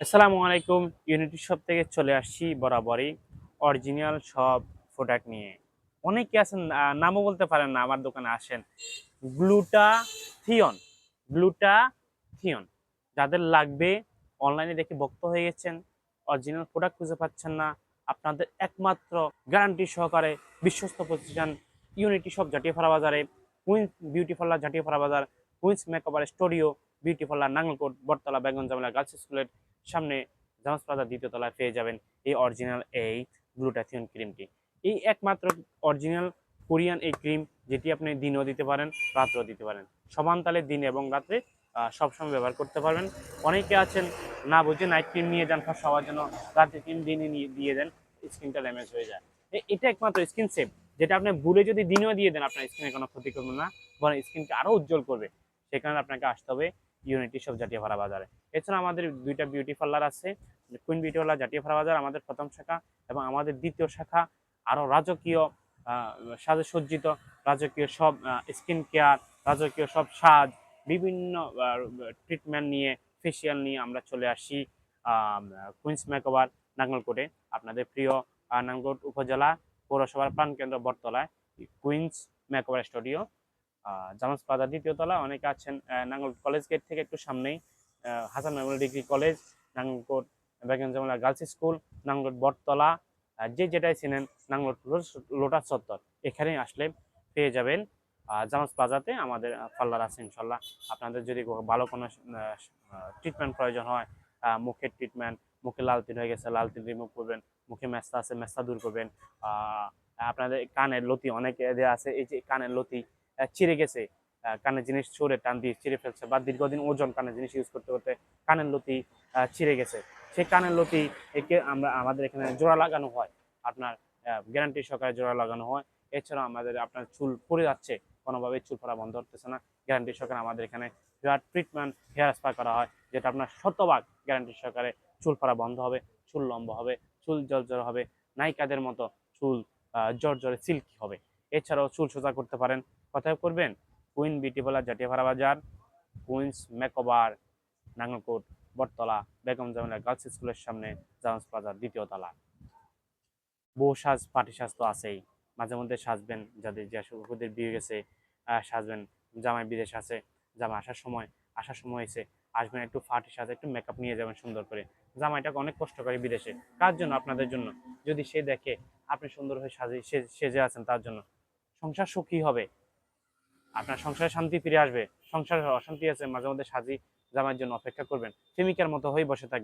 আসসালামু আলাইকুম। Unity shop থেকে চলে আসছি বরাবরই অরিজিনাল সব প্রোডাক্ট নিয়ে। অনেকে আছেন নামও বলতে পারেন না, আমার দোকানে আসেন। গ্লুটাথিয়ন, গ্লুটাথিয়ন যাদের লাগবে, অনলাইনে দেখে ভক্ত হয়ে গেছেন, অরিজিনাল প্রোডাক্ট খুঁজে পাচ্ছেন না, আপনাদের একমাত্র গ্যারান্টি সহকারে বিশ্বস্ত প্রতিষ্ঠান ইউনিটি শপ জাতীয়পাড়া বাজারে, কুইন্স বিউটি পার্লার জাতীয়পাড়া বাজার, Queens makeover studio beauty parlour Nangalkot Battala Begum Jamila girls স্কুলের সামনে জামাস প্লাজার দ্বিতীয় তলায় পেয়ে যাবেন এই অরিজিনাল এই গ্লুটাথিয়ন ক্রিমটি। এই একমাত্র অরিজিনাল কোরিয়ান এই ক্রিম, যেটি আপনি দিনেও দিতে পারেন, রাত্রেও দিতে পারেন, সমান তালে দিন এবং রাত্রে সবসময় ব্যবহার করতে পারবেন। অনেকে আছেন না বুঝে নাইট ক্রিম নিয়ে যান ফার্স্ট হওয়ার জন্য, রাতে ক্রিম দিনে নিয়ে দিয়ে দেন, স্কিনটা ড্যামেজ হয়ে যায়। এটা একমাত্র স্কিন সেভ, যেটা আপনি ভুলে যদি দিনেও দিয়ে দেন আপনার স্কিনে কোনো ক্ষতি করবে না, বরং স্কিনকে আরও উজ্জ্বল করবে। সেখানে আপনাকে আসতে হবে ইউনিটি শপ জাতীয়পাড়া বাজারে। এছাড়া আমাদের দুইটা বিউটি পার্লার আছে, কুইন বিউটি পার্লার জাতীয়পাড়া বাজার আমাদের প্রথম শাখা, এবং আমাদের দ্বিতীয় শাখা আরও রাজকীয় সাজসজ্জিত রাজকীয় সব স্কিন কেয়ার, রাজকীয় সব সাজ, বিভিন্ন ট্রিটমেন্ট নিয়ে, ফেসিয়াল নিয়ে আমরা চলে আসি কুইন্স মেকওভার নাঙ্গলকোটে। আপনাদের প্রিয় নাঙ্গলকোট উপজেলা পৌরসভার প্রাণকেন্দ্র বটতলায় কুইন্স মেকওভার স্টুডিও, জামাস প্লাজা দ্বিতীয় তলা। অনেকে আছেন নাঙ্গল কলেজ গেট থেকে একটু সামনেই Hasan memorial degree college, Nangalkot Begum Jamila girls school, Nangalkot Battala, যে যেটাই চিনেন নাঙ্গলকোট লোটাস চত্বর, এখানেই আসলে পেয়ে যাবেন। জামাস প্লাজাতে আমাদের পার্লার আছে ইনশাল্লাহ। আপনাদের যদি ভালো কোনো ট্রিটমেন্ট প্রয়োজন হয়, মুখের ট্রিটমেন্ট, মুখে লাল তিল হয়ে গেছে লাল তিল রিমুভ করবেন, মুখে মেস্তা আছে মেস্তা দূর করবেন, আপনাদের কানের লতি অনেকে দেওয়া আছে, এই যে কানের লতি চিড়ে গেছে, কানের জিনিস ছুঁড়ে টান দিয়ে চিড়ে ফেলছে, বা দীর্ঘদিন ওজন কানের জিনিস ইউজ করতে করতে কানের লতি চিড়ে গেছে, সেই কানের লতি একে আমরা আমাদের এখানে জোড়া লাগানো হয়, আপনার গ্যারান্টি সহকারে জোড়া লাগানো হয়। এছাড়া আমাদের আপনার চুল পড়ে যাচ্ছে, কোনোভাবে চুল পড়া বন্ধ হতেছে না, গ্যারান্টি সহকারে আমাদের এখানে হেয়ার ট্রিটমেন্ট, হেয়ার স্পা করা হয়, যেটা আপনার শতভাগ গ্যারান্টি সহকারে চুল পড়া বন্ধ হবে, চুল লম্বা হবে, চুল জর্জর হবে, নায়িকাদের মতো চুল জর্জরে সিল্কি হবে। এছাড়াও চুল সোজা করতে পারেন। কোথায় করবেন? কুইন বিউটি পার্লার জাতীয়পাড়া বাজার, Queens makeover Nangalkot Battala Begum Jamila girls স্কুলের সামনে জামাস প্লাজার দ্বিতীয় তলা। বউ সাজ পাটি সাজ তো আছেই, মাঝে মধ্যে সাজবেন, যাদের যে শুকুরদের বিয়ে গেছে সাজবেন, জামাই বিদেশ আছে, জামাই আসার সময় হয়েছে, আসবেন একটু ফাটি সাজে, একটু মেকআপ নিয়ে যাবেন সুন্দর করে। জামাইটাকে অনেক কষ্ট করে বিদেশে, কার জন্য? আপনাদের জন্য। যদি সে দেখে আপনি সুন্দর হয়ে সেজে আছেন, তার জন্য সংসার সুখী হবে, আপনার সংসারে শান্তি ফিরে আসবে। সংসারে অশান্তি আছে, মাঝে মধ্যে সাজি জামাইয়ের জন্য অপেক্ষা করবেন, প্রেমিকার মতো হয়ে বসে থাকবেন।